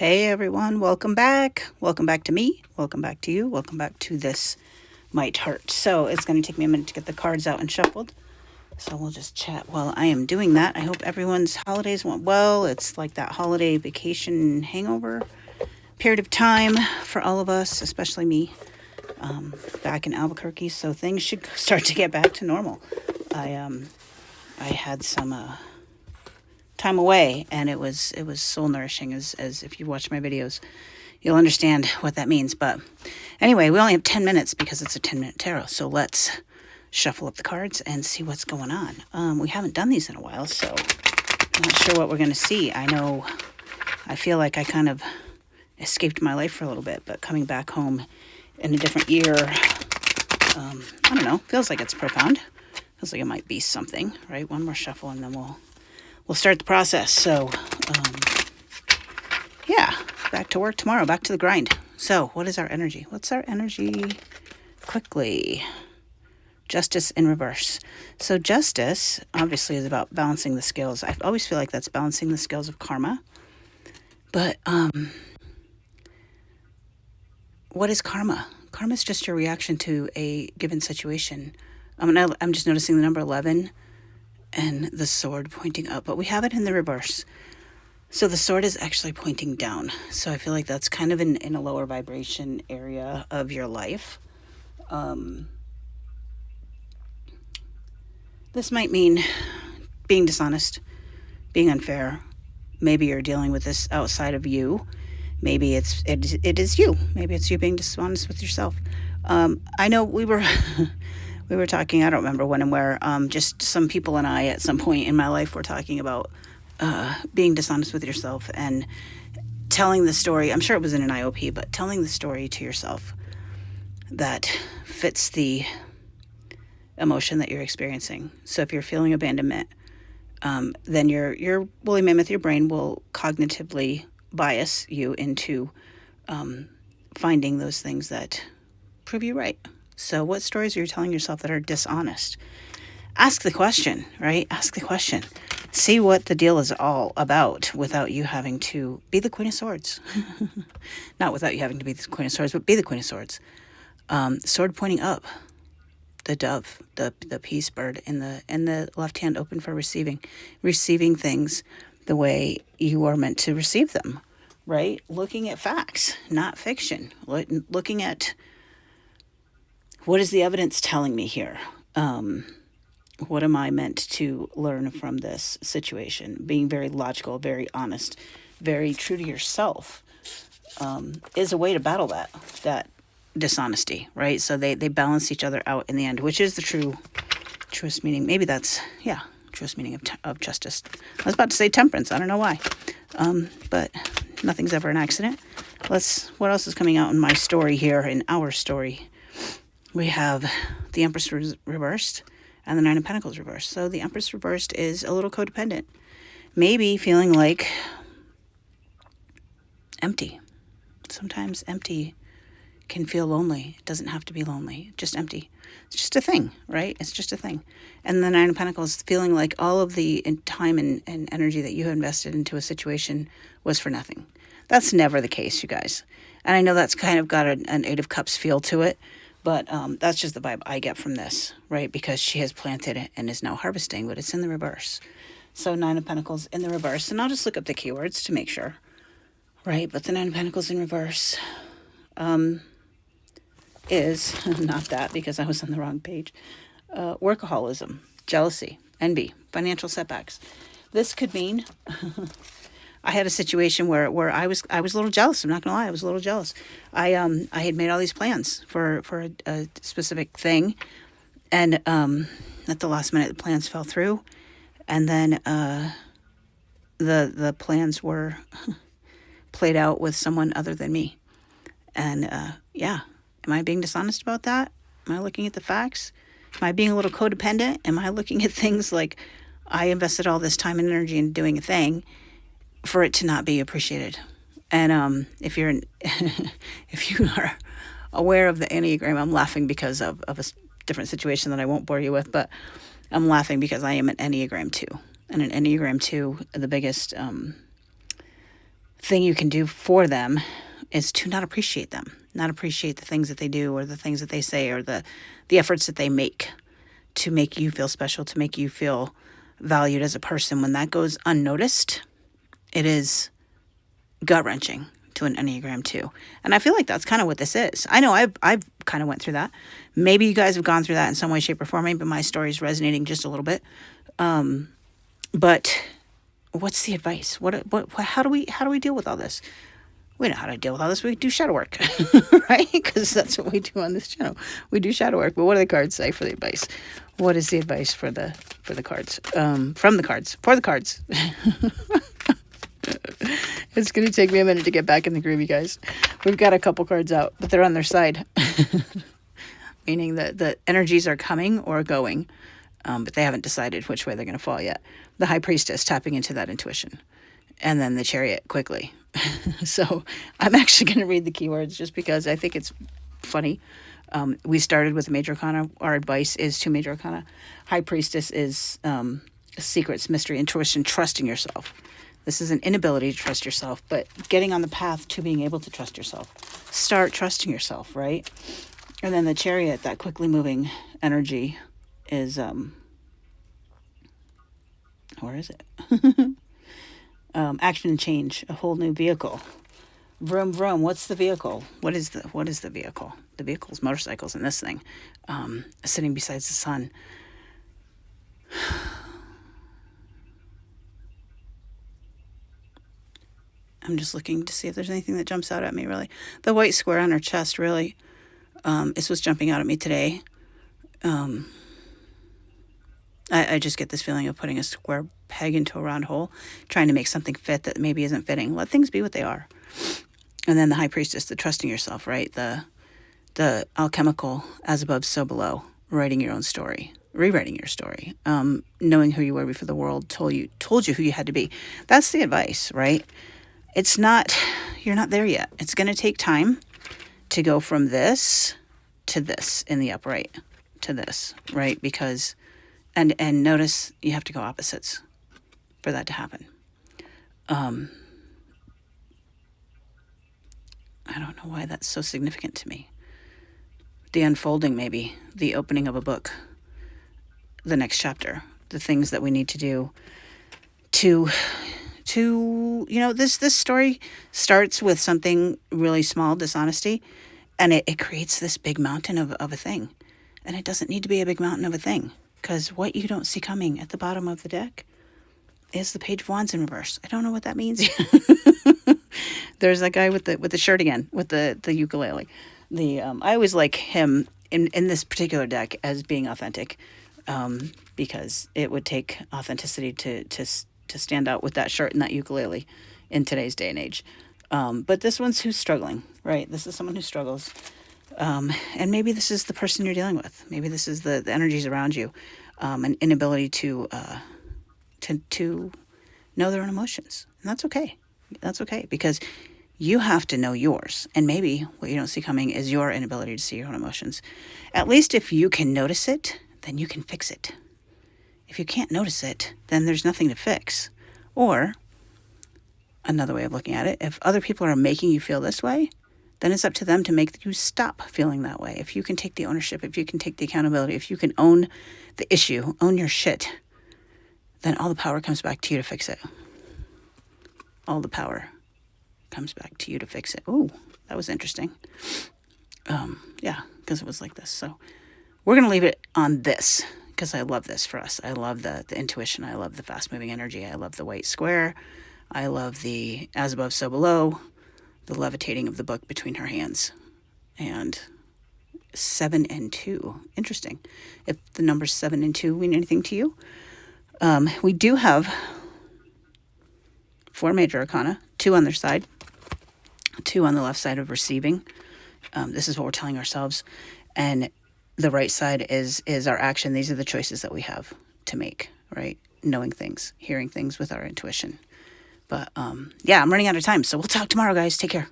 Hey everyone, welcome back. Welcome back to me. Welcome back to you. Welcome back to This Might Hurt. So it's going to take me a minute to get the cards out and shuffled. So we'll just chat while I am doing that. I hope everyone's holidays went well. It's like that holiday vacation hangover period of time for all of us, especially me, back in Albuquerque. So things should start to get back to normal. I had some time away, and it was soul nourishing. As if you watch my videos, you'll understand what that means. But anyway, we only have 10 minutes because it's a 10-minute tarot. So let's shuffle up the cards and see what's going on. We haven't done these in a while, so I'm not sure what we're going to see. I feel like I kind of escaped my life for a little bit, but coming back home in a different year, I don't know, feels like it's profound. Feels like it might be something, right? One more shuffle and then we'll start the process. So, yeah, back to work tomorrow, back to the grind. So what is our energy? What's our energy? Quickly. Justice in reverse. So justice obviously is about balancing the scales. I always feel like that's balancing the scales of karma. But what is karma? Karma is just your reaction to a given situation. I'm just noticing the number 11 and the sword pointing up, but we have it in the reverse. So the sword is actually pointing down. So I feel like that's kind of in a lower vibration area of your life. This might mean being dishonest, being unfair. Maybe you're dealing with this outside of you. Maybe it is you. Maybe it's you being dishonest with yourself. I know we were we were talking, I don't remember when and where, just some people and I at some point in my life were talking about being dishonest with yourself and telling the story. I'm sure it was in an IOP, but telling the story to yourself that fits the emotion that you're experiencing. So if you're feeling abandonment, then your woolly mammoth, your brain will cognitively bias you into finding those things that prove you right. So what stories are you telling yourself that are dishonest? Ask the question, right? Ask the question. See what the deal is all about without you having to be the Queen of Swords. Not without you having to be the Queen of Swords, but be the Queen of Swords. Sword pointing up. The dove, the peace bird in the left hand open for receiving things the way you are meant to receive them, right? Looking at facts, not fiction. Looking at what is the evidence telling me here? What am I meant to learn from this situation? Being very logical, very honest, very true to yourself is a way to battle that dishonesty, right? So they balance each other out in the end, which is the truest meaning. Maybe that's, truest meaning of justice. I was about to say temperance. I don't know why. But nothing's ever an accident. What else is coming out in my story here, in our story? We have the Empress reversed and the Nine of Pentacles reversed. So the Empress reversed is a little codependent. Maybe feeling like empty. Sometimes empty can feel lonely. It doesn't have to be lonely, just empty. It's just a thing, right? It's just a thing. And the Nine of Pentacles feeling like all of the time and energy that you have invested into a situation was for nothing. That's never the case, you guys. And I know that's kind of got an Eight of Cups feel to it, but that's just the vibe I get from this, right? Because she has planted it and is now harvesting, but it's in the reverse. So Nine of Pentacles in the reverse. And I'll just look up the keywords to make sure, right? But the Nine of Pentacles in reverse is, not that because I was on the wrong page, workaholism, jealousy, envy, financial setbacks. This could mean I had a situation where I was a little jealous. I'm not gonna lie, I was a little jealous. I had made all these plans for a specific thing, and at the last minute the plans fell through, and then the plans were played out with someone other than me. And am I being dishonest about that? Am I looking at the facts? Am I being a little codependent? Am I looking at things like I invested all this time and energy into doing a thing for it to not be appreciated? And if you are aware of the Enneagram, I'm laughing because of a different situation that I won't bore you with, but I'm laughing because I am an Enneagram 2. And an Enneagram 2, the biggest thing you can do for them is to not appreciate them, not appreciate the things that they do or the things that they say or the efforts that they make to make you feel special, to make you feel valued as a person. When that goes unnoticed, it is gut-wrenching to an Enneagram 2. And I feel like that's kind of what this is. I know I've kind of went through that. Maybe you guys have gone through that in some way, shape, or form. Maybe my story is resonating just a little bit. But what's the advice? How do we deal with all this? We know how to deal with all this. We do shadow work, right? Because that's what we do on this channel. We do shadow work. But what do the cards say for the advice? What is the advice for the cards? From the cards, for the cards. It's going to take me a minute to get back in the groove, you guys. We've got a couple cards out, but they're on their side. Meaning that the energies are coming or going, but they haven't decided which way they're going to fall yet. The High Priestess tapping into that intuition. And then the Chariot quickly. So I'm actually going to read the keywords just because I think it's funny. We started with Major Arcana. Our advice is to Major Arcana. High Priestess is secrets, mystery, intuition, trusting yourself. This is an inability to trust yourself, but getting on the path to being able to trust yourself. Start trusting yourself, right? And then the Chariot, that quickly moving energy is, where is it? Action and change, a whole new vehicle. Vroom, vroom. What's the vehicle? What is the vehicle? The vehicle's motorcycles in this thing. Sitting beside the sun. I'm just looking to see if there's anything that jumps out at me, really. The white square on her chest, really, is what's jumping out at me today. I just get this feeling of putting a square peg into a round hole, trying to make something fit that maybe isn't fitting. Let things be what they are. And then the High Priestess, the trusting yourself, right? The alchemical, as above, so below, writing your own story, rewriting your story, knowing who you were before the world told you who you had to be. That's the advice, right? It's not, you're not there yet. It's going to take time to go from this to this in the upright to this, right? Because, and notice you have to go opposites for that to happen. I don't know why that's so significant to me. The unfolding, maybe, the opening of a book, the next chapter, the things that we need to do to this story starts with something really small, dishonesty, and it creates this big mountain of a thing. And it doesn't need to be a big mountain of a thing, because what you don't see coming at the bottom of the deck is the Page of Wands in reverse. I don't know what that means. There's that guy with the shirt again, with the ukulele. I always like him in this particular deck as being authentic, because it would take authenticity to stand out with that shirt and that ukulele in today's day and age. But this one's who's struggling, right? This is someone who struggles. And maybe this is the person you're dealing with. Maybe this is the energies around you, an inability to know their own emotions. And that's okay. That's okay, because you have to know yours. And maybe what you don't see coming is your inability to see your own emotions. At least if you can notice it, then you can fix it. If you can't notice it, then there's nothing to fix. Or, another way of looking at it, if other people are making you feel this way, then it's up to them to make you stop feeling that way. If you can take the ownership, if you can take the accountability, if you can own the issue, own your shit, then all the power comes back to you to fix it. All the power comes back to you to fix it. Ooh, that was interesting. Yeah, because it was like this. So we're going to leave it on this, because I love this for us. I love the intuition. I love the fast-moving energy. I love the white square. I love the as above, so below, the levitating of the book between her hands. And 7 and 2. Interesting. If the numbers 7 and 2 mean anything to you. We do have 4 major arcana, 2 on their side, 2 on the left side of receiving. This is what we're telling ourselves. And the right side is our action. These are the choices that we have to make, right? Knowing things, hearing things with our intuition. But yeah, I'm running out of time. So we'll talk tomorrow, guys. Take care.